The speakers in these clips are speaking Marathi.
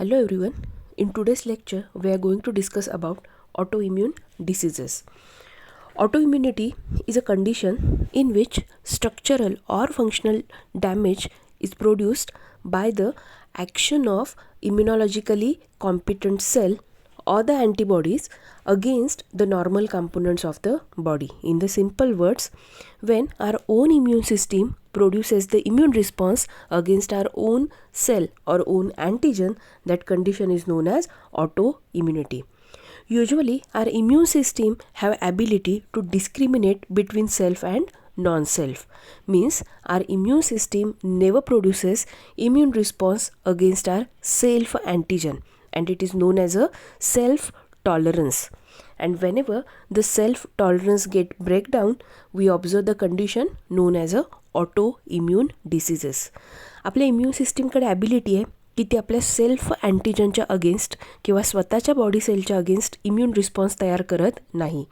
Hello everyone. In today's lecture, we are going to discuss about autoimmune diseases. Autoimmunity is a condition in which structural or functional damage is produced by the action of immunologically competent cell or the antibodies against the normal components of the body. In the simple words, when our own immune system produces the immune response against our own cell or own antigen, that condition is known as autoimmunity. Usually, our immune system have ability to discriminate between self and non-self. Means our immune system never produces immune response against our self antigen, and it is known as a self tolerance. And whenever the self tolerance get breakdown, we observe the condition known as a autoimmune diseases. आपल्या इम्यून सिस्टीमकडे ॲबिलिटी आहे की ती आपल्या सेल्फ अँटीजनच्या अगेन्स्ट किंवा स्वतःच्या बॉडी सेलच्या अगेन्स्ट इम्यून रिस्पॉन्स तयार करत नाही.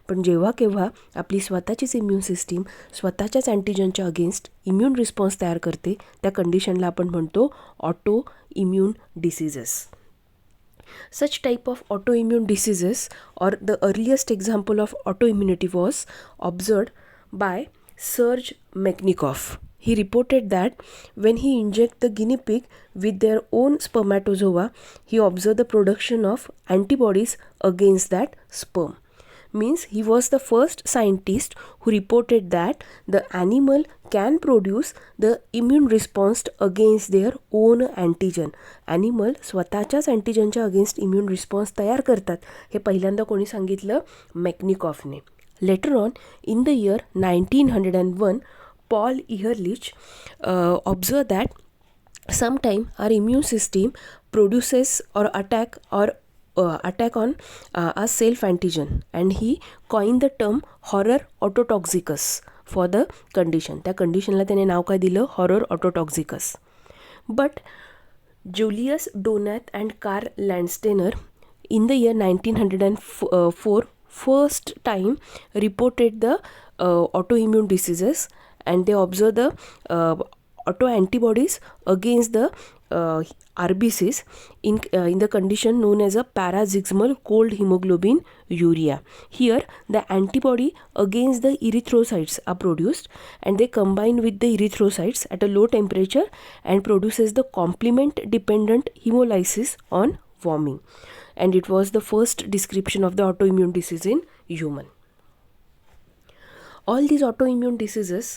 पण जेव्हा केव्हा आपली स्वतःचीच इम्यून सिस्टीम स्वतःच्याच अँटीजनच्या अगेन्स्ट इम्यून रिस्पॉन्स तयार करते, त्या कंडिशनला आपण म्हणतो auto immune diseases. Such type of autoimmune diseases, or the earliest example of autoimmunity, was observed by Serge Mechnikov. He reported that when he injected the guinea pig with their own spermatozoa, he observed the production of antibodies against that sperm. Means he was the first scientist who reported that the animal can produce the immune response against their own antigen. Animal स्वतःच्याच अँटीजनच्या अगेन्स्ट इम्यून रिस्पॉन्स तयार करतात, हे पहिल्यांदा कोणी सांगितलं? मेकनिकॉफने. Later on in the year 1901, Paul Ehrlich observed that sometime our immune system produces or attack on a self antigen, and he coined the term horror autotoxicus for the condition. त्या कंडिशनला त्याने नाव काय दिलं? Horror autotoxicus. But Julius Donath and Karl Landsteiner in the year 1904 first time reported the autoimmune diseases, and they observed the autoantibodies against the RBCs in the condition known as a paroxysmal cold hemoglobin urea. Here the antibody against the erythrocytes are produced, and they combine with the erythrocytes at a low temperature and produces the complement dependent hemolysis on warming. And it was the first description of the autoimmune disease in human. All these autoimmune diseases,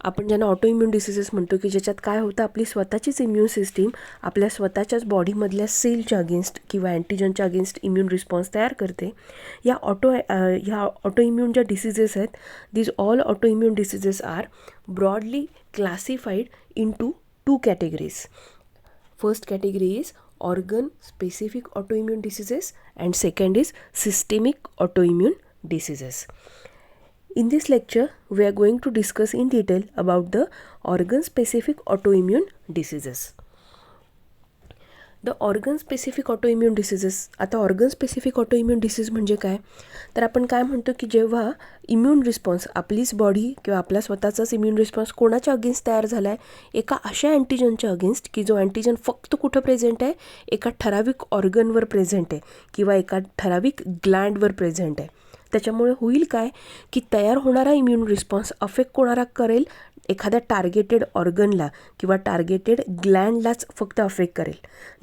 आपण ज्यांना ऑटोइम्यून डिसीजेस म्हणतो, की ज्याच्यात काय होतं, आपली स्वतःचीच इम्यून सिस्टीम आपल्या स्वतःच्याच बॉडीमधल्या सेलच्या अगेन्स्ट किंवा अँटीजनच्या अगेन्स्ट इम्यून रिस्पॉन्स तयार करते. ह्या ऑटोइम्यून ज्या डिसीजेस आहेत, these all autoimmune diseases are broadly classified into two categories. First category is organ specific autoimmune diseases, and second is systemic autoimmune diseases. In this lecture, we are going to discuss in detail about the organ specific autoimmune diseases. The organ specific autoimmune diseases. आता ऑर्गन स्पेसिफिक ऑटोइम्यून डिसीज म्हणजे काय? तर आपण काय म्हणतो की जेव्हा इम्यून रिस्पॉन्स आपलीच बॉडी किंवा आपला स्वतःचाच इम्यून रिस्पॉन्स कोणाच्या अगेन्स्ट तयार झाला आहे? एका अशा अँटीजनच्या अगेन्स्ट की जो अँटीजन फक्त कुठं प्रेझेंट आहे? एका ठराविक ऑर्गनवर प्रेझेंट आहे किंवा एका ठराविक ग्लँडवर प्रेझेंट आहे. त्याच्यामुळे होईल काय की तयार होणारा इम्यून रिस्पॉन्स अफेक्ट कोणाला करेल? एखाद्या टार्गेटेड ऑर्गनला किंवा टार्गेटेड ग्लँडलाच फक्त अफेक्ट करेल.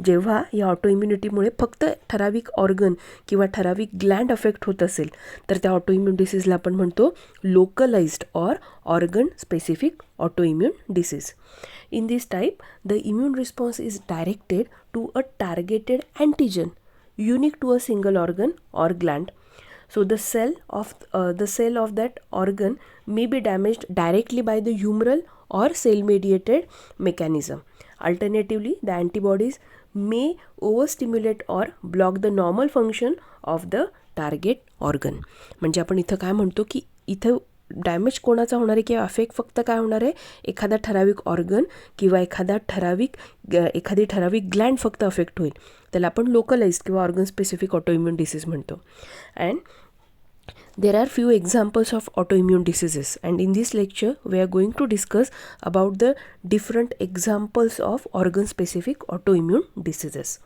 जेव्हा या ऑटोइम्युनिटीमुळे फक्त ठराविक ऑर्गन किंवा ठराविक ग्लँड अफेक्ट होत असेल, तर त्या ऑटोइम्यून डिसीजला आपण म्हणतो localised or organ specific autoimmune disease. In this type, the immune response is directed to a targeted antigen unique to a single organ or gland. So the cell of that organ may be damaged directly by the humoral or cell-mediated mechanism. Alternatively, the antibodies may overstimulate or block the normal function of the target organ. म्हणजे आपण इथं काय म्हणतो की इथं डॅमेज कोणाचा होणार आहे किंवा अफेक्ट फक्त काय होणार आहे? एखादा ठराविक ऑर्गन किंवा एखादी ठराविक ग्लँड फक्त अफेक्ट होईल. त्याला आपण लोकलाइज्ड किंवा ऑर्गन स्पेसिफिक ऑटोइम्यून डिसीज म्हणतो. And there are few examples of autoimmune diseases, and in this lecture we are going to discuss about the different examples of organ specific autoimmune diseases.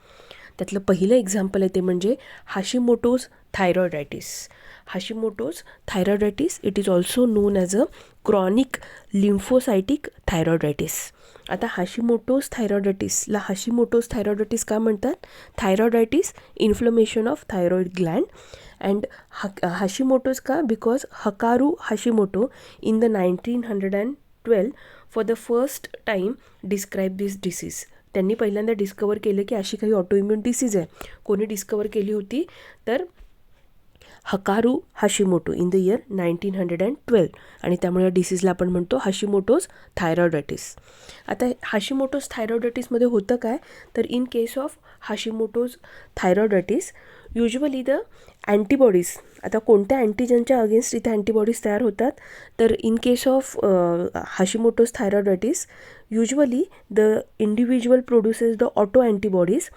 त्यातलं पहिलं एक्झाम्पल आहे ते म्हणजे Hashimoto's thyroiditis. Hashimoto's thyroiditis it is also known as a chronic lymphocytic thyroiditis. आता हाशिमोटोज थायरॉइडायटिसला हाशिमोटोज थायरॉइडायटिस का म्हणतात? Thyroiditis, inflammation of thyroid gland. And Hashimoto's का? Because Hakaru Hashimoto in the 1912 for the first time describe this disease. त्यांनी पहिल्यांदा डिस्कवर केलं की अशी काही ऑटोइम्युन डिसीज आहे. कोणी डिस्कवर केली होती? तर हकारू हाशिमोटो इन द इयर 1912. आणि त्यामुळे या डिसीजला आपण म्हणतो हाशिमोटोज थायरॉइडायटिस. आता हाशिमोटोज थायरॉइडायटिसमध्ये होतं काय? तर in case of Hashimoto's thyroiditis usually the antibodies, आता कोणत्या अँटीजनच्या अगेन्स्ट इथे अँटीबॉडीज तयार होतात? तर in case of Hashimoto's thyroiditis usually the individual produces the auto antibodies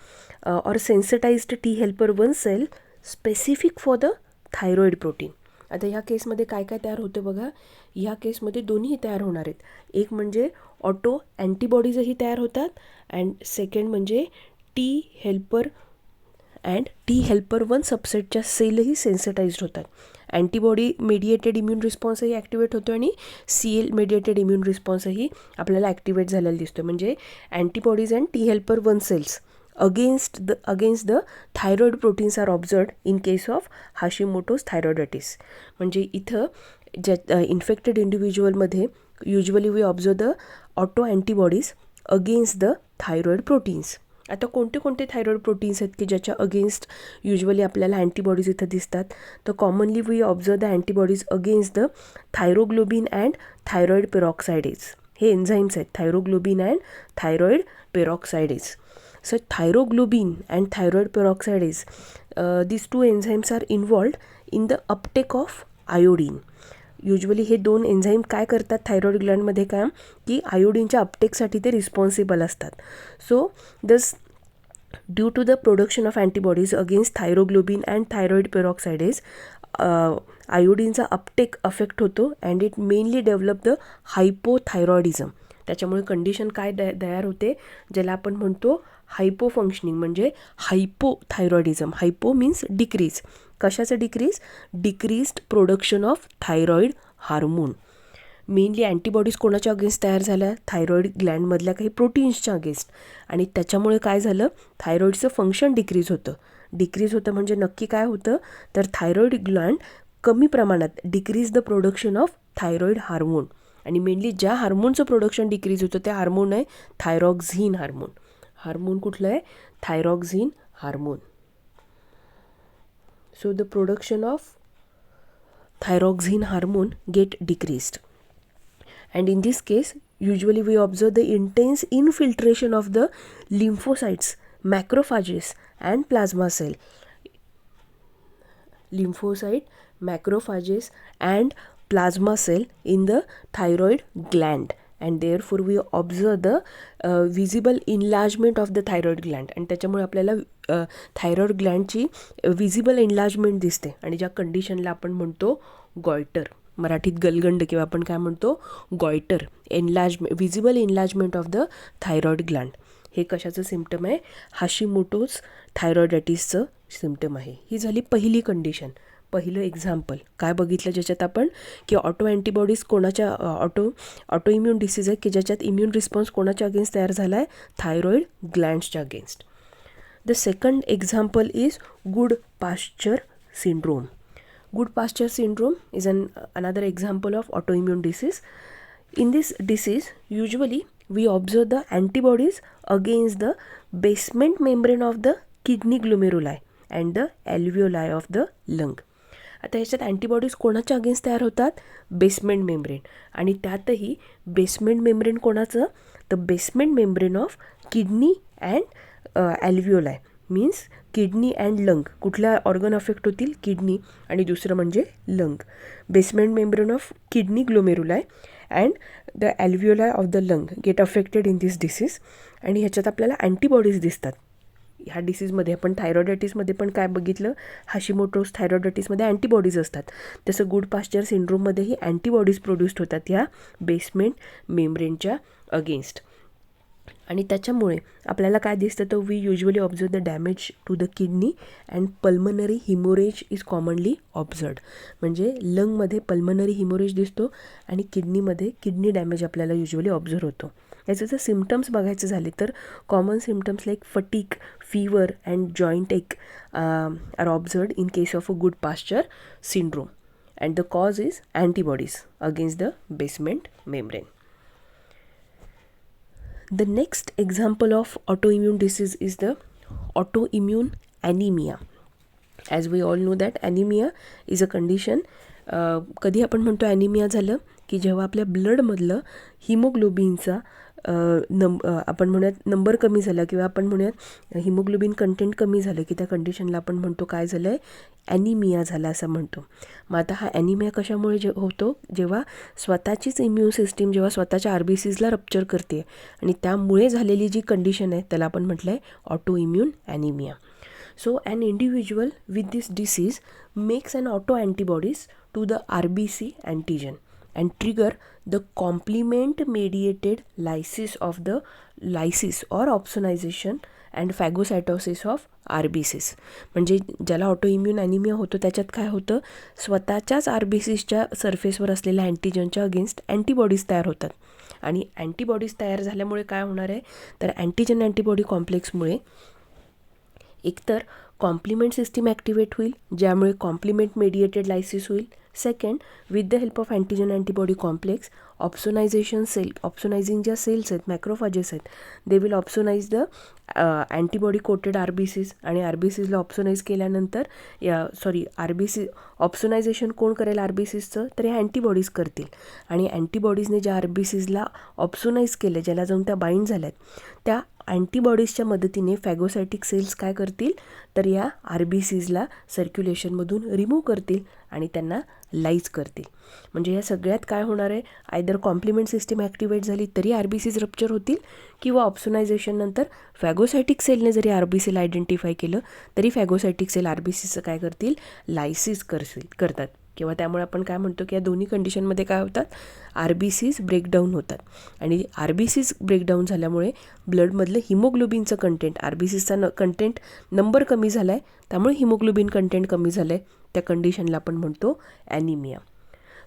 or sensitised T helper one cell specific for the thyroid protein. आता ह्या केसमध्ये काय काय तयार होतं बघा. ह्या केसमध्ये दोन्ही तयार होणार आहेत. एक म्हणजे ऑटो अँटीबॉडीजही तयार होतात अँड सेकंड म्हणजे T helper and T helper one सबसेटच्या सेलही सेन्सिटाइज्ड होतात. अँटीबॉडी मेडिएटेड इम्युन रिस्पॉन्सही ॲक्टिवेट होतो आणि CL मेडिएटेड इम्युन रिस्पॉन्सही आपल्याला ॲक्टिवेट झालेला दिसतो. म्हणजे antibodies and T helper one cells against the thyroid proteins are observed in case of Hashimoto's thyroiditis. म्हणजे इथं ज्या इन्फेक्टेड इंडिव्हिज्युअलमध्ये usually we observe the auto antibodies against the thyroid proteins. आता कोणते कोणते थायरॉइड प्रोटीन्स आहेत की ज्याच्या अगेन्स्ट युजली आपल्याला अँटीबॉडीज इथं दिसतात? तर commonly we observe the antibodies against the thyroglobin and thyroid peroxidase. हे एन्झाईम्स आहेत, thyroglobin and thyroid peroxidase. So thyroglobin and thyroid peroxidase, these two enzymes are involved in the uptake of iodine. Usually हे दोन एन्झाईम काय करतात थायरॉइड ग्लँडमध्ये काम की आयोडीनच्या अपटेकसाठी ते रिस्पॉन्सिबल असतात. So thus due to the production of antibodies against thyroglobin and thyroid peroxidase आयोडीनचा अपटेक अफेक्ट होतो and it mainly develop the hypothyroidism. त्याच्यामुळे कंडिशन काय तयार होते ज्याला आपण म्हणतो हायपोफंक्शनिंग म्हणजे हायपोथायरॉइडिझम. Hypo means decrease. कशाचं decrease? Decreased production of thyroid hormone. Mainly antibodies कोणाच्या अगेन्स्ट तयार झाल्या? थायरॉइड ग्लँडमधल्या काही प्रोटीन्सच्या अगेन्स्ट. आणि त्याच्यामुळे काय झालं? थायरॉइडचं फंक्शन डिक्रीज होतं. डिक्रीज होतं म्हणजे नक्की काय होतं? तर थायरॉइड ग्लँड कमी प्रमाणात decrease the production of thyroid hormone. आणि मेनली ज्या हार्मोनचं प्रोडक्शन डिक्रीज होतं ते हार्मोन आहे थायरॉक्झिन हार्मोन. हार्मोन कुठलं आहे? Thyroxine hormone. So the production of thyroxine hormone get decreased. And in this case, usually we observe the intense infiltration of the lymphocytes, macrophages and plasma cell. Lymphocyte, macrophages and plasma cell in the thyroid gland. And therefore we observe the visible enlargement of the thyroid gland. आणि त्याच्यामुळे आपल्याला थायरॉइड ग्लँडची विजिबल एनलार्जमेंट दिसते आणि ज्या कंडिशनला आपण म्हणतो गॉयटर, मराठीत गलगंड किंवा आपण काय म्हणतो goitre. Enlargement, visible enlargement of the thyroid Gland. हे कशाचं सिम्पटम आहे? हाशिमोटोज थायरॉइडायटिसचं सिम्पटम आहे. ही झाली पहिली कंडिशन, पहिलं एक्झाम्पल. काय बघितलं ज्याच्यात आपण की ऑटो अँटीबॉडीज कोणाच्या ऑटो इम्युन डिसीज आहे की ज्याच्यात इम्युन रिस्पॉन्स कोणाच्या अगेन्स्ट तयार झाला आहे? थायरॉइड ग्लँड्सच्या against. The second example is Goodpasture syndrome. Good pasture syndrome is another example of autoimmune disease. In this disease, usually we observe the antibodies against the basement membrane of the kidney glomeruli and the alveoli of the lung. आता ह्याच्यात अँटीबॉडीज कोणाच्या अगेन्स्ट तयार होतात? Basement membrane. आणि त्यातही बेसमेंट मेम्ब्रेन कोणाचं? तर basement membrane of kidney and alveoli. Means kidney and lung. कुठल्या ऑर्गन अफेक्ट होतील? किडनी आणि दुसरं म्हणजे lung. Basement membrane of kidney glomeruli and the alveoli of the lung get affected in this disease. आणि ह्याच्यात आपल्याला अँटीबॉडीज दिसतात. ह्या डिसीजमध्ये आपण थायरॉइडायटिसमध्ये पण काय बघितलं? हाशिमोटोज थायरॉइडायटिसमध्ये अँटीबॉडीज असतात. तसं गुड पाश्चर सिंड्रोममध्येही अँटीबॉडीज प्रोड्यूस्ड होतात ह्या बेसमेंट मेम्ब्रेनच्या अगेन्स्ट. आणि त्याच्यामुळे आपल्याला काय दिसतं तर we usually observe the damage to the kidney and pulmonary haemorrhage is commonly observed. म्हणजे लंगमध्ये पल्मनरी हिमोरेज दिसतो आणि किडनीमध्ये किडनी डॅमेज आपल्याला युजली ऑब्झर्व होतो. याचे जर सिम्पटम्स बघायचे झाले तर common symptoms like fatigue, fever and joint ache are observed in case of a Goodpasture syndrome and the cause is antibodies against the basement membrane. The next example of autoimmune disease is the autoimmune anemia. As we all know that anemia is a condition. कधी आपण म्हणतो ॲनिमिया झालं की जेव्हा आपल्या ब्लडमधलं हिमोग्लोबिनचा आपण म्हणूयात नंबर कमी झाला किंवा आपण म्हणूयात हिमोग्लोबिन कंटेंट कमी झालं की त्या कंडिशनला आपण म्हणतो काय झालं आहे, ॲनिमिया झाला असं म्हणतो. मग आता हा ॲनिमिया कशामुळे होतो, जेव्हा स्वतःचीच इम्युन सिस्टीम जेव्हा स्वतःच्या RBCsला रप्चर करते आणि त्यामुळे झालेली जी कंडिशन आहे त्याला आपण म्हटलं आहे auto immune anaemia. So an individual with this disease makes an autoantibodies to the RBC antigen and trigger the complement mediated lysis or opsonization and phagocytosis of RBCs. म्हणजे ज्याला ऑटोइम्यून ॲनिमिया होतो त्याच्यात काय होतं, स्वतःच्याच RBCsच्या सरफेसवर असलेल्या अँटीजनच्या अगेन्स्ट अँटीबॉडीज तयार होतात आणि अँटीबॉडीज तयार झाल्यामुळे काय होणार आहे तर अँटीजन अँटीबॉडी कॉम्प्लेक्समुळे एकतर कॉम्प्लिमेंट सिस्टीम ॲक्टिवेट होईल ज्यामुळे कॉम्प्लिमेंट मेडिएटेड लायसिस होईल. Second, with the help of antigen antibody complex opsonising ज्या सेल्स आहेत, मॅक्रोफाजेस आहेत, they will opsonise the antibody coated RBCs आणि RBCsला ऑप्सोनाइज केल्यानंतर ऑप्सोनायझेशन कोण करेल RBCsचं तर हे अँटीबॉडीज करतील आणि अँटीबॉडीजने ज्या RBCsला ऑप्सोनाइज केले, ज्याला जाऊन त्या बाइंड झाल्यात, त्या अँटीबॉडीजच्या मदतीने फॅगोसायटिक सेल्स काय करतील तर या RBCsला सर्क्युलेशनमधून रिमूव्ह करतील आणि त्यांना लाईज करतील. म्हणजे या सगळ्यात काय होणार आहे, आयदर कॉम्प्लिमेंट सिस्टीम ॲक्टिवेट झाली तरी RBCs रप्चर होतील किंवा ऑप्सोनायझेशन नंतर फॅगोसायटिक सेलने जरी RBCला आयडेंटिफाय केलं तरी फॅगोसायटिक सेल RBCsचं काय करतील, लायसिस करतात किंवा त्यामुळे आपण काय म्हणतो की या दोन्ही कंडिशनमध्ये काय होतात, RBCs ब्रेकडाऊन होतात आणि RBCs ब्रेकडाऊन झाल्यामुळे ब्लडमधलं हिमोग्लोबिनचं कंटेंट, RBCsचा कंटेंट नंबर कमी झाला आहे त्यामुळे हिमोग्लोबिन कंटेंट कमी झालं आहे, त्या कंडिशनला आपण म्हणतो anaemia.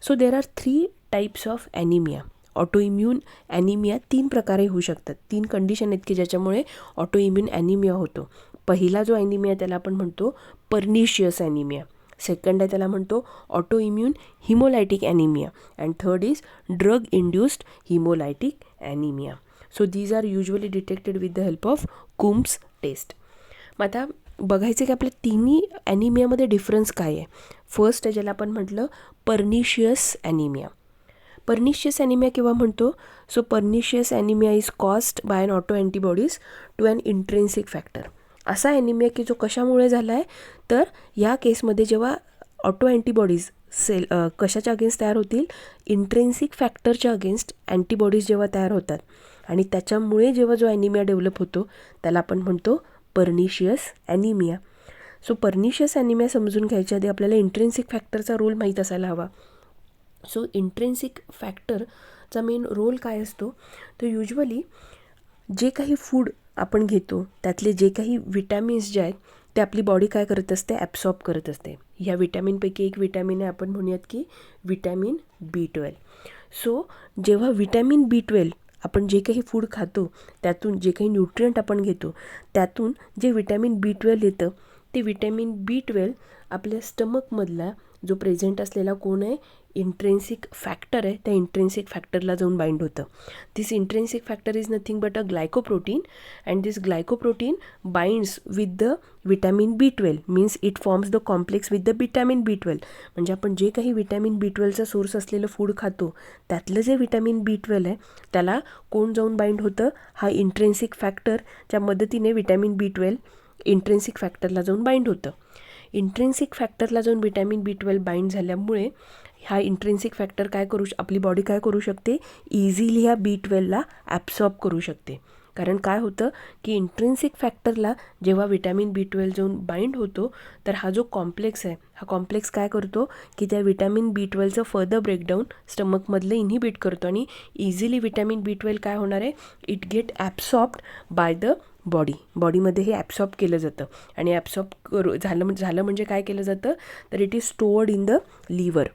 So there are 3 types of anaemia. Autoimmune anaemia 3 प्रकारे होऊ शकतात. 3 कंडिशन आहेत की ज्याच्यामुळे ऑटोइम्यून ॲनिमिया होतो. पहिला जो ॲनिमिया त्याला आपण म्हणतो पर्निशियस ॲनिमिया. सेकंड आहे त्याला म्हणतो autoimmune haemolytic anaemia and third is drug induced haemolytic anaemia. So these are usually detected with the help of Coombs test. मग आता बघायचं की आपल्या तिन्ही ॲनिमियामध्ये डिफरन्स काय आहे. फर्स्ट आहे ज्याला आपण म्हटलं पर्निशियस ॲनिमिया. पर्निशियस ॲनिमिया केव्हा म्हणतो, so pernicious anaemia is caused by an auto antibodies to an intrinsic factor. असा ॲनिमिया की जो कशामुळे झाला आहे तर या केसमध्ये जेव्हा ऑटो अँटीबॉडीज कशाच्या अगेन्स्ट तयार होतील, इंट्रेन्सिक फॅक्टरच्या अगेन्स्ट अँटीबॉडीज जेव्हा तयार होतात आणि त्याच्यामुळे जेव्हा जो ॲनिमिया डेव्हलप होतो त्याला आपण म्हणतो pernicious anaemia. So pernicious anaemia समजून घ्यायच्या आधी आपल्याला इंट्रेन्सिक फॅक्टरचा रोल माहीत असायला हवा. सो इंट्रेन्सिक फॅक्टरचा मेन रोल काय असतो तर युजली जे काही फूड आपण घेतो त्यातले जे काही विटॅमिन्स जे आहेत ते आपली बॉडी काय करत असते, ॲब्सॉर्ब करत असते. ह्या विटॅमिनपैकी एक विटॅमिन आहे आपण म्हणूयात की विटॅमिन B12. सो जेव्हा विटॅमिन B12 आपण जे काही फूड खातो त्यातून जे काही न्यूट्रियंट आपण घेतो त्यातून जे विटॅमिन B12 येतं ते विटॅमिन B12 आपल्या स्टमकमधला जो प्रेझेंट असलेला कोण आहे, इंट्रेन्सिक फॅक्टर आहे, त्या इंट्रेन्सिक फॅक्टरला जाऊन बाइंड होतं. This intrinsic factor is nothing but a glycoprotein and this glycoprotein binds with the vitamin B12 means it forms the complex with the vitamin B12. म्हणजे आपण जे काही विटॅमिन B12चा सोर्स असलेलं फूड खातो त्यातलं जे विटॅमिन B12 आहे त्याला कोण जाऊन बाइंड होतं, हा इंट्रेन्सिक फॅक्टरच्या मदतीने विटॅमिन B12 इंट्रेन्सिक फॅक्टरला जाऊन बाइंड होतं. इंट्रेन्सिक फॅक्टरला जाऊन विटॅमिन B12 बाइंड झाल्यामुळे हा इंट्रेन्सिक फॅक्टर आपली बॉडी काय करू शकते, इझिली ह्या B12ला ॲब्सॉर्ब करू शकते. कारण काय होतं की इंट्रिन्सिक फॅक्टरला जेव्हा विटॅमिन B12 जाऊन बाइंड होतो तर हा जो कॉम्प्लेक्स आहे हा कॉम्प्लेक्स काय करतो की त्या विटॅमिन B12चं फर्दर ब्रेकडाऊन स्टमकमधलं इनहिबिट करतो आणि इझिली विटॅमिन B12 काय होणार आहे, it get absorbed by the बॉडीमध्ये हे ॲब्सॉर्ब केलं जातं आणि ॲब्सॉर्ब झालं म्हणजे काय केलं जातं तर it is stored in the liver.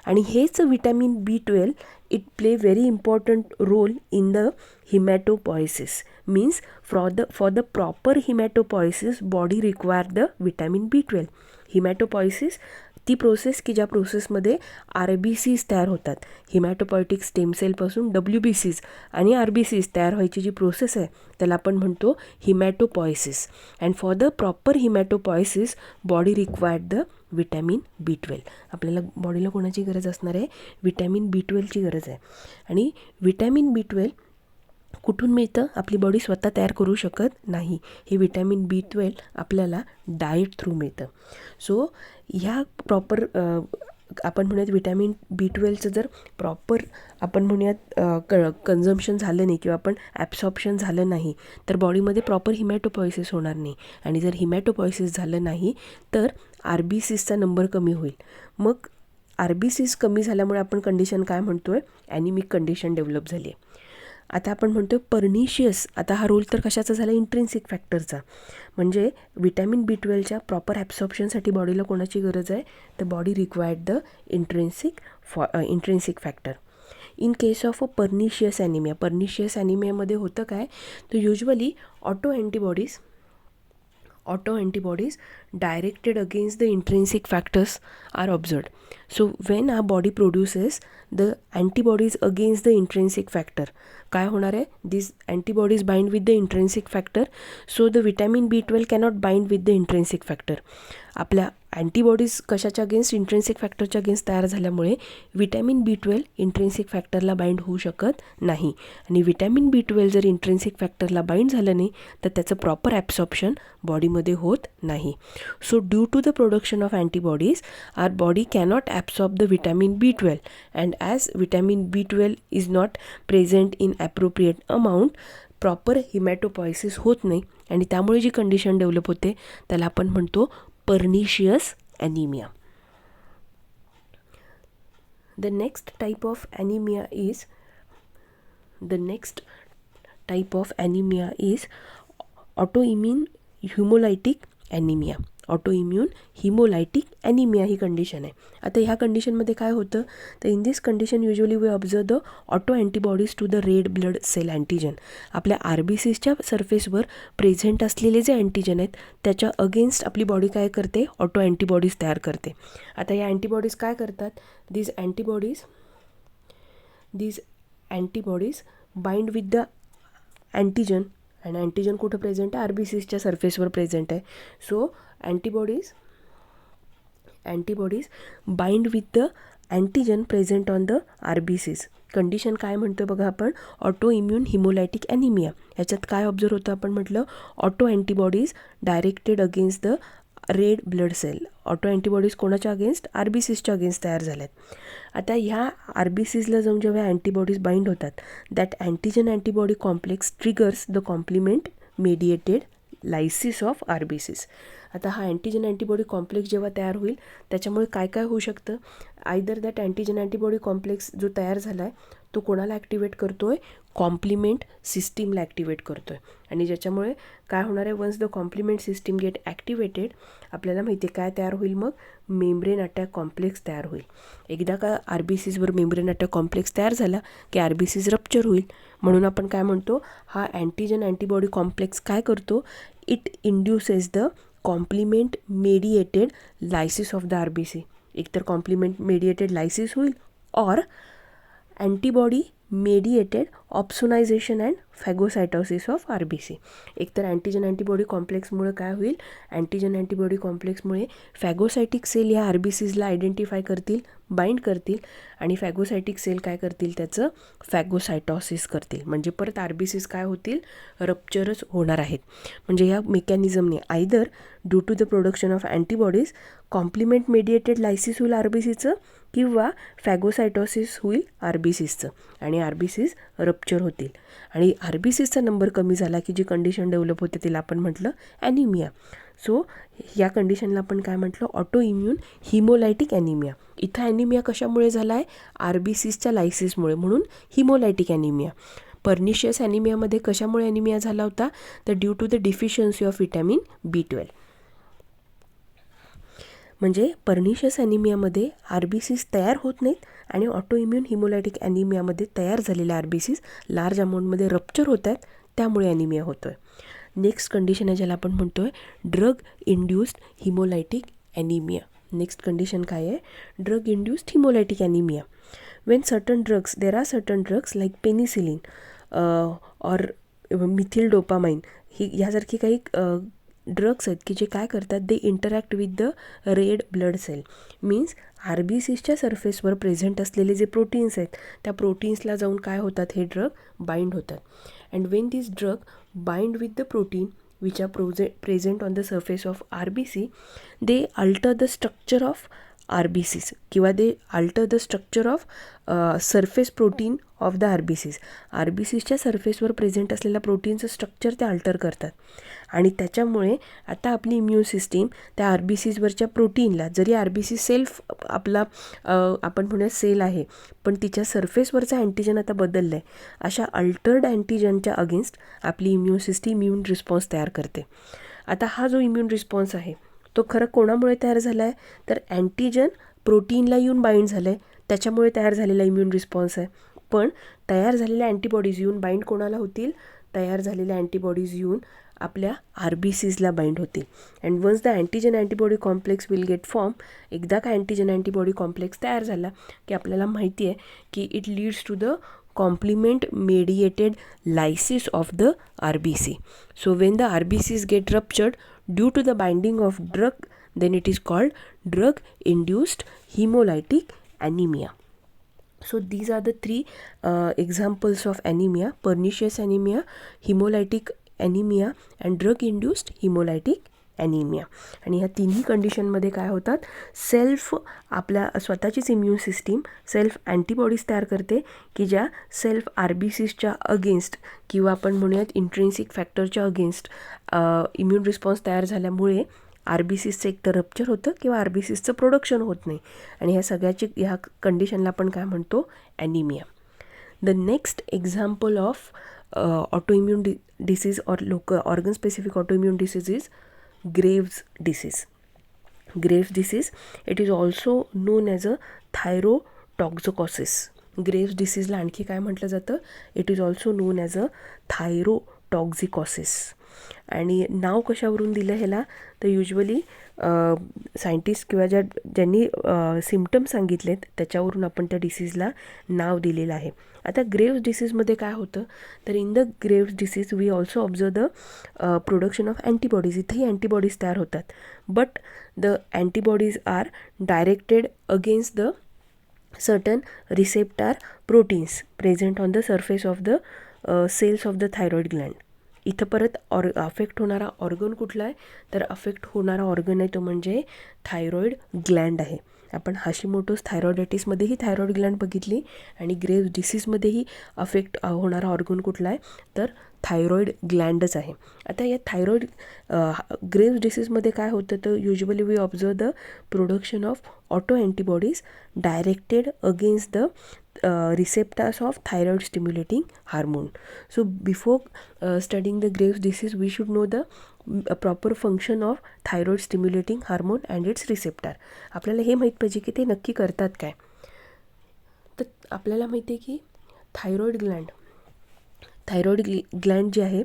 आणि हेच vitamin B12 it play very important role in the haematopoiesis. Means for the proper haematopoiesis body require the vitamin B12. Haematopoiesis ती प्रोसेस की ज्या प्रोसेसमध्ये RBCs तयार होतात. हिमॅटोपॉयटिक स्टेम सेलपासून WBCs आणि RBCs तयार व्हायची जी प्रोसेस आहे त्याला आपण म्हणतो haematopoiesis. And for the proper haematopoiesis body required the vitamin B12. आपल्याला बॉडीला कोणाची गरज असणार आहे, विटॅमिन B12ची गरज आहे. आणि विटॅमिन B12 कुठून मिळतं, आपली बॉडी स्वतः तयार करू शकत नाही. हे विटॅमिन B12 आपल्याला डाएट थ्रू मिळतं. सो ह्या प्रॉपर आपण म्हणूयात विटॅमिन B12चं जर प्रॉपर आपण म्हणूयात कन्झम्पशन झालं नाही किंवा आपण ॲब्सॉर्प्शन झालं नाही तर बॉडीमध्ये प्रॉपर हिमॅटोपॉयसिस होणार नाही. आणि जर हिमॅटोपॉयसिस झालं नाही तर RBCsचा नंबर कमी होईल. मग RBCs कमी झाल्यामुळे आपण कंडिशन काय म्हणतो आहे, ॲनिमिक कंडिशन डेव्हलप झाली आहे. आता आपण म्हणतो पर्निशियस. आता हा रोल तर कशाचा झाला, इंट्रिन्सिक फॅक्टरचा. म्हणजे विटॅमिन B12च्या प्रॉपर ॲब्सॉर्प्शनसाठी बॉडीला कोणाची गरज आहे तर body required the intrinsic factor. In case of a pernicious ॲनिमियामध्ये होतं काय तर usually auto antibodies directed against the intrinsic factors are observed. So when our body produces the antibodies against the intrinsic factor, काय होणार आहे, these antibodies bind with the intrinsic factor, so the vitamin B12 cannot bind with the intrinsic factor. आपल्या अँटीबॉडीज कशाच्या अगेन्स्ट, इंट्रिन्सिक फॅक्टरच्या अगेन्स्ट तयार झाल्यामुळे विटॅमिन B12 इंट्रिन्सिक फॅक्टरला बाइंड होऊ शकत नाही. आणि विटॅमिन B12 जर इंट्रिन्सिक फॅक्टरला बाइंड झालं नाही तर त्याचं प्रॉपर ॲब्सॉर्प्शन बॉडीमध्ये होत नाही. So due to the production of antibodies our body cannot absorb the vitamin B12 and as vitamin B12 is not present in appropriate amount, proper haematopoiesis होत नाही आणि त्यामुळे जी कंडिशन डेव्हलप होते त्याला आपण म्हणतो pernicious anemia. The next type of anemia is autoimmune hemolytic anemia. Autoimmune haemolytic anaemia ही कंडिशन आहे. आता ह्या कंडिशनमध्ये काय होतं तर in this condition usually we observe the auto antibodies to the red blood cell antigen. आपल्या RBCsच्या सरफेसवर प्रेझेंट असलेले जे अँटीजन आहेत त्याच्या अगेन्स्ट आपली बॉडी काय करते, ऑटो अँटीबॉडीज तयार करते. आता या अँटीबॉडीज काय करतात, these antibodies bind with the antigen आणि अँटीजन कुठं प्रेझेंट आहे, RBCsच्या सरफेसवर प्रेझेंट आहे. So antibodies bind with the antigen present on the RBCs. Condition काय म्हणतो बघा आपण, ऑटो इम्यून हिमोलायटिक ॲनिमिया. ह्याच्यात काय ऑब्झर्व होतं, आपण म्हटलं auto antibodies directed against the red blood cell. Auto antibodies कोणाच्या अगेन्स्ट, RBCsच्या अगेन्स्ट तयार झाल्यात. आता ह्या RBCsला जाऊन जेव्हा अँटीबॉडीज बाइंड होतात that antigen antibody complex triggers the complement mediated lysis of RBCs. आता हा अँटीजन अँटीबॉडी कॉम्प्लेक्स जेव्हा तयार होईल त्याच्यामुळे काय काय होऊ शकतं, either that antigen antibody complex जो तयार झाला आहे तो कोणाला ॲक्टिवेट करतो आहे, कॉम्प्लिमेंट सिस्टीमला ॲक्टिवेट करतो आहे. आणि ज्याच्यामुळे काय होणार आहे, once the complement system get activated आपल्याला माहिती आहे काय तयार होईल, मग मेम्ब्रेन अटॅक कॉम्प्लेक्स तयार होईल. एकदा का RBCsवर मेम्ब्रेन अटॅक कॉम्प्लेक्स तयार झाला की RBCs रप्चर होईल. म्हणून आपण काय म्हणतो, हा अँटीजन अँटीबॉडी कॉम्प्लेक्स काय करतो, it induces the complement mediated lysis of the RBC. एकतर कॉम्प्लिमेंट मेडिएटेड लायसिस होईल or antibody mediated opsonization and phagocytosis of RBC. एकतर अँटीजन अँटीबॉडी कॉम्प्लेक्समुळे काय होईल, अँटीजन अँटीबॉडी कॉम्प्लेक्समुळे फॅगोसायटिक सेल या RBCsला आयडेंटिफाय करतील, बाइंड करतील आणि फॅगोसायटिक सेल काय करतील, त्याचं फॅगोसायटोसिस करतील. म्हणजे परत RBCs काय होतील, रप्चरच होणार आहेत. म्हणजे या मेकॅनिझमने either due to the production of antibodies complement mediated lysis होईल RBCचं किंवा फॅगोसायटोसिस होईल RBCsचं आणि RBCs रप्चर होतील आणि RBCsचा नंबर कमी झाला की जी कंडिशन डेव्हलप होते तिला आपण म्हटलं ॲनिमिया. सो या कंडिशनला आपण काय म्हटलं, ऑटो इम्यून हिमोलायटिक ॲनिमिया. इथं ॲनिमिया कशामुळे झाला आहे, RBCsच्या लायसिसमुळे, म्हणून हिमोलायटिक ॲनिमिया. पर्निशियस ॲनिमियामध्ये कशामुळे ॲनिमिया झाला होता, तर due to the deficiency of vitamin B12. म्हणजे पर्निशियस ॲनिमियामध्ये RBCs तयार होत नाहीत आणि ऑटो इम्यून हिमोलायटिक ॲनिमियामध्ये तयार झालेल्या RBCs लार्ज अमाऊंटमध्ये रप्चर होत आहेत, त्यामुळे ॲनिमिया होतो आहे. नेक्स्ट कंडिशन आहे ज्याला आपण म्हणतो आहे drug induced haemolytic anaemia. Next condition काय आहे, drug induced haemolytic anaemia. When certain drugs, there are certain drugs like penicillin or methyl dopamine, ही ह्यासारखी काही ड्रग्स आहेत की जे काय करतात, they interact with the red blood cell. Means RBCsच्या सरफेसवर प्रेझेंट असलेले जे प्रोटीन्स आहेत त्या प्रोटीन्सला जाऊन काय होतात, हे ड्रग बाइंड होतात. And when this drug bind with the protein which are present on the surface of RBC, they alter the structure of RBCs किंवा they alter the structure of surface protein of the RBCs. RBCsच्या सरफेसवर प्रेझेंट असलेल्या प्रोटीनचं स्ट्रक्चर ते अल्टर करतात आणि त्याच्यामुळे आता आपली इम्युन सिस्टीम त्या RBCsवरच्या प्रोटीनला, जरी RBC सेल्फ आपला आपण म्हणूया सेल आहे, पण तिच्या सरफेसवरचा अँटीजन आता बदललं आहे, अशा अल्टर्ड अँटीजनच्या अगेन्स्ट आपली इम्युन सिस्टीम इम्युन रिस्पॉन्स तयार करते. आता हा जो इम्युन रिस्पॉन्स आहे तो खरं कोणामुळे तयार झाला आहे, तर अँटीजन प्रोटीनला येऊन बाइंड झालं आहे, त्याच्यामुळे तयार झालेला इम्युन रिस्पॉन्स आहे. पण तयार झालेल्या अँटीबॉडीज येऊन बाइंड कोणाला होतील, तयार झालेल्या अँटीबॉडीज येऊन आपल्या RBCsला बाइंड होतील. And once the antigen antibody complex will get form, एकदा का अँटीजन अँटीबॉडी कॉम्प्लेक्स तयार झाला की आपल्याला माहिती आहे की it leads to the complement mediated lysis of the RBC. So when the RBCs get ruptured due to the binding of drug, then it is called drug induced hemolytic anemia. So these are the three examples of anemia: pernicious anemia, hemolytic anemia and drug induced hemolytic anaemia. आणि ह्या तिन्ही कंडिशनमध्ये काय होतात, सेल्फ आपल्या स्वतःचीच इम्युन सिस्टीम सेल्फ अँटीबॉडीज तयार करते की ज्या सेल्फ RBCsच्या अगेन्स्ट किंवा आपण म्हणूयात इंट्रिन्सिक फॅक्टरच्या अगेन्स्ट इम्युन रिस्पॉन्स तयार झाल्यामुळे RBCsचं एक तर रप्चर होतं किंवा RBCsचं प्रोडक्शन होत नाही आणि ह्या सगळ्याची ह्या कंडिशनला आपण काय म्हणतो, anaemia. The next example of autoimmune disease or organ specific autoimmune disease is Graves' disease. Graves' disease, it is also known as a thyrotoxicosis. Graves' diseaseला आणखी काय म्हटलं जातं, it is also known as a thyrotoxicosis. आणि नाव कशावरून दिलं ह्याला, तर युजली सायंटिस्ट किंवा ज्यांनी सिम्पटम्स सांगितलेत त्याच्यावरून आपण त्या डिसीजला नाव दिलेलं आहे. आता ग्रेव्स डिसीजमध्ये काय होतं, तर in the Graves disease we also observe the production of antibodies. इथेही अँटीबॉडीज तयार होतात, but the antibodies are directed against the certain receptor proteins present on the surface of the cells of the thyroid gland. इथं परत अफेक्ट होणारा ऑर्गन कुठला आहे, तर अफेक्ट होणारा ऑर्गन आहे तो म्हणजे थायरॉइड ग्लँड आहे. आपण हाशिमोटोस थायरॉइडायटिसमध्येही थायरॉइड ग्लँड बघितली आणि ग्रेव्स डिसीजमध्येही अफेक्ट होणारा ऑर्गन कुठला आहे, तर थायरॉइड ग्लँडच आहे. आता या थायरॉइड ग्रेव्स डिसीजमध्ये काय होतं, तर usually we observe the production of auto antibodies directed against the receptors of thyroid stimulating hormone. So before studying the Graves' disease, we should know the proper function of thyroid stimulating hormone and its receptor. आपल्याला हे माहीत पाहिजे की ते नक्की करतात काय. तर आपल्याला माहिती आहे की थायरॉइड ग्लँड जे आहे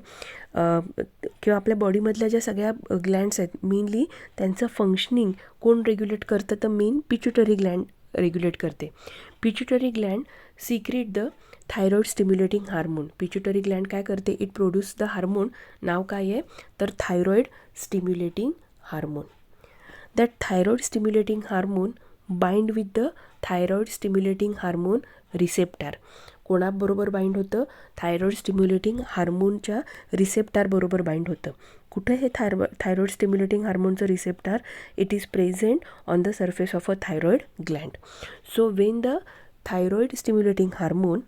किंवा आपल्या बॉडीमधल्या ज्या सगळ्या ग्लँड्स आहेत, मेनली त्यांचं फंक्शनिंग कोण रेग्युलेट करतं, तर मेन पिट्युटरी ग्लँड रेग्युलेट करते. Pituitary gland secrete the thyroid stimulating hormone. Pituitary gland काय करते, इट प्रोड्यूस द हार्मोन. नाव काय आहे, तर thyroid stimulating hormone. That thyroid stimulating hormone bind with the thyroid stimulating hormone receptor. कोणाबरोबर बाइंड होतं, थायरॉइड स्टिम्युलेटिंग हार्मोनच्या रिसेप्टारबरोबर बाइंड होतं. कुठे हे थायरॉइड स्टिम्युलेटिंग हार्मोनचं receptor, it is present on the surface of a thyroid gland. So when the thyroid stimulating hormone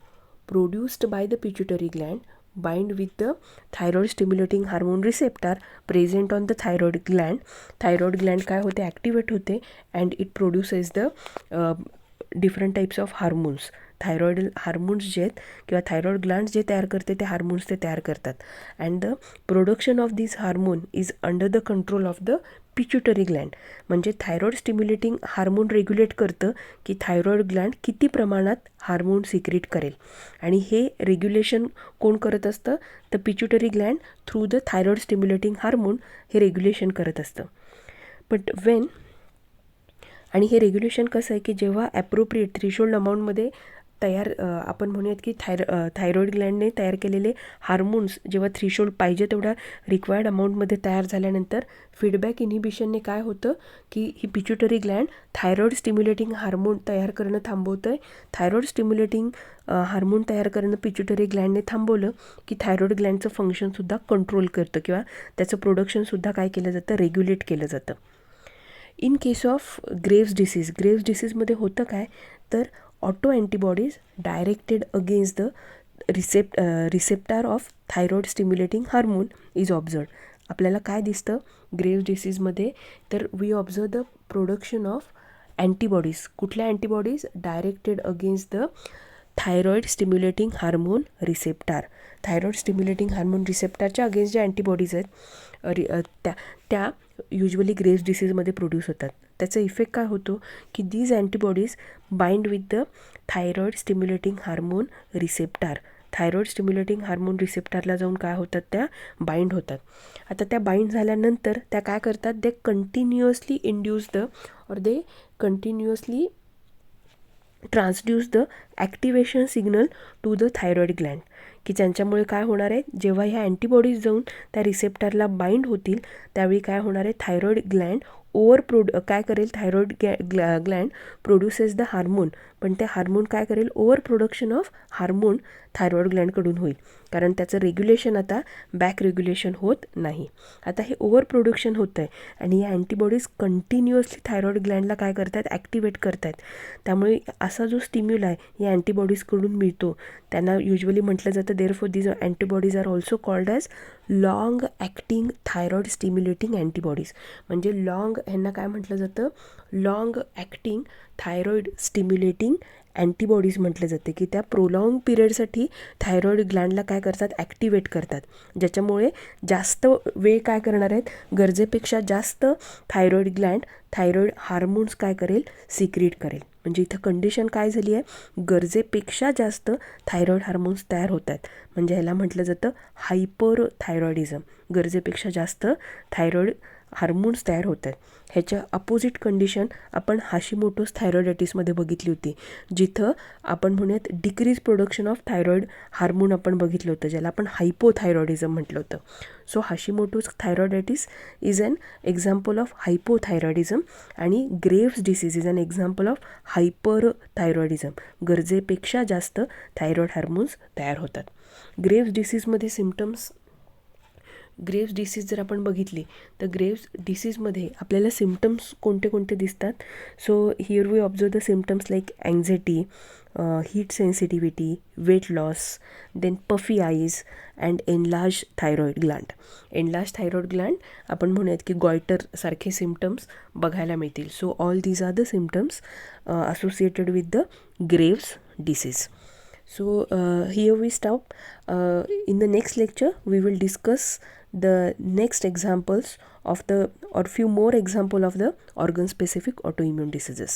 produced by the pituitary gland bind with the thyroid stimulating hormone receptor present on the thyroid gland काय होते, ॲक्टिवेट होते, and it produces the different types of hormones. Thyroid hormones जे आहेत किंवा थायरॉइड ग्लँड्स जे तयार करते ते हार्मोन्स ते तयार करतात. And the production of this hormone is under the control of the pituitary Gland. म्हणजे थायरॉइड स्टिम्युलेटिंग हार्मोन रेग्युलेट करतं की थायरॉइड ग्लँड किती प्रमाणात हार्मोन सिक्रेट करेल, आणि हे रेग्युलेशन कोण करत असतं, तर pituitary Gland through the thyroid stimulating hormone हे रेग्युलेशन करत असतं. बट वेन, आणि हे रेग्युलेशन कसं आहे की जेव्हा ॲप्रोप्रिएट थ्रेशोल्ड अमाऊंटमध्ये आपण म्हणूयात की थायरॉइड ग्लँडने तयार केलेले हार्मोन्स जेव्हा थ्रेशोल्ड पाहिजे तेवढ्या रिक्वायर्ड अमाऊंटमध्ये तयार झाल्यानंतर फीडबॅक इनिबिशनने काय होतं की ही pituitary gland thyroid stimulating hormone तयार करणं थांबवतं आहे. थायरॉइड स्टिम्युलेटिंग हार्मोन तयार करणं पिच्युटरी ग्लँडने थांबवलं की थायरॉइड ग्लँडचं फंक्शनसुद्धा कंट्रोल करतं किंवा त्याचं प्रोडक्शनसुद्धा काय केलं जातं, रेग्युलेट केलं जातं. इन केस ऑफ ग्रेव्स डिसीजमध्ये होतं काय, तर auto antibodies directed against the receptor of thyroid stimulating hormone is observe. आपल्याला काय दिसतं ग्रेव्स डिसीजमध्ये, तर we observe the production of antibodies. कुठल्या antibodies, directed against the thyroid stimulating hormone receptor. Thyroid stimulating hormone रिसेप्टारच्या अगेन्स्ट ज्या अँटीबॉडीज आहेत त्या युजली ग्रेव्स डिसीजमध्ये प्रोड्यूस होतात. त्याचा इफेक्ट काय होतो की these antibodies bind with the thyroid stimulating hormone receptor. Thyroid stimulating hormone रिसेप्टारला जाऊन काय होतात, त्या बाइंड होतात. आता त्या बाइंड झाल्यानंतर त्या काय करतात, दे continuously induce the or they continuously transduce the activation signal to the thyroid gland. की ज्यांच्यामुळे काय होणार आहे, जेव्हा ह्या अँटीबॉडीज जाऊन त्या रिसेप्टरला बाइंड होतील त्यावेळी काय होणार आहे, थायरॉइड ग्लँड काय करेल, thyroid gland produces the hormone, पण ते हार्मोन काय करेल, over production of hormone thyroid ग्लँडकडून होईल, कारण त्याचं रेग्युलेशन आता बॅक रेग्युलेशन होत नाही. आता हे ओव्हर प्रोडक्शन होतं आहे आणि या अँटीबॉडीज कंटिन्युअसली थायरॉइड ग्लँडला काय करतात, ॲक्टिवेट करतात. त्यामुळे असा जो स्टिम्युल आहे या अँटीबॉडीजकडून मिळतो त्यांना युजली म्हटलं जातं, therefore these antibodies are also called as long acting thyroid stimulating antibodies. म्हणजे ह्यांना काय म्हटलं जातं, long acting thyroid stimulating antibodies म्हटलं जाते, की त्या प्रोलॉंग पिरियडसाठी थायरॉइड ग्लँडला काय करतात, ॲक्टिवेट करतात, ज्याच्यामुळे जास्त वेळ काय करणार आहेत, गरजेपेक्षा जास्त थायरॉइड ग्लँड थायरॉइड हार्मोन्स काय करेल, सिक्रेट करेल. म्हणजे इथं कंडिशन काय झाली आहे, गरजेपेक्षा जास्त थायरॉइड हार्मोन्स तयार होत आहेत, म्हणजे ह्याला म्हटलं जातं हायपर थायरॉइडिझम. गरजेपेक्षा जास्त थायरॉइड हार्मोन्स तयार होत आहेत. ह्याच्या अपोजिट कंडिशन आपण हाशिमोटोज थायरॉइडायटिसमध्ये बघितली होती, जिथं आपण म्हणूयात decrease production of thyroid hormone आपण बघितलं होतं, ज्याला आपण हायपोथायरॉइडिझम म्हटलं होतं. So Hashimoto's thyroiditis is an example of hypothyroidism आणि Graves disease is an example of hyper thyroidism. गरजेपेक्षा जास्त थायरॉइड हार्मोन्स तयार होतात. ग्रेव्स डिसीज जर आपण बघितली तर ग्रेव्स डिसीजमध्ये आपल्याला सिम्टम्स कोणते कोणते दिसतात. So here we observe the symptoms like anxiety, heat sensitivity, weight loss, then puffy eyes and enlarge thyroid gland. Enlarge thyroid gland आपण म्हणूयात की गॉयटर सारखे सिम्टम्स बघायला मिळतील. So all these are the symptoms associated with the Graves disease. So here we stop. In the next lecture we will discuss the next examples of the or few more example of the organ specific autoimmune diseases.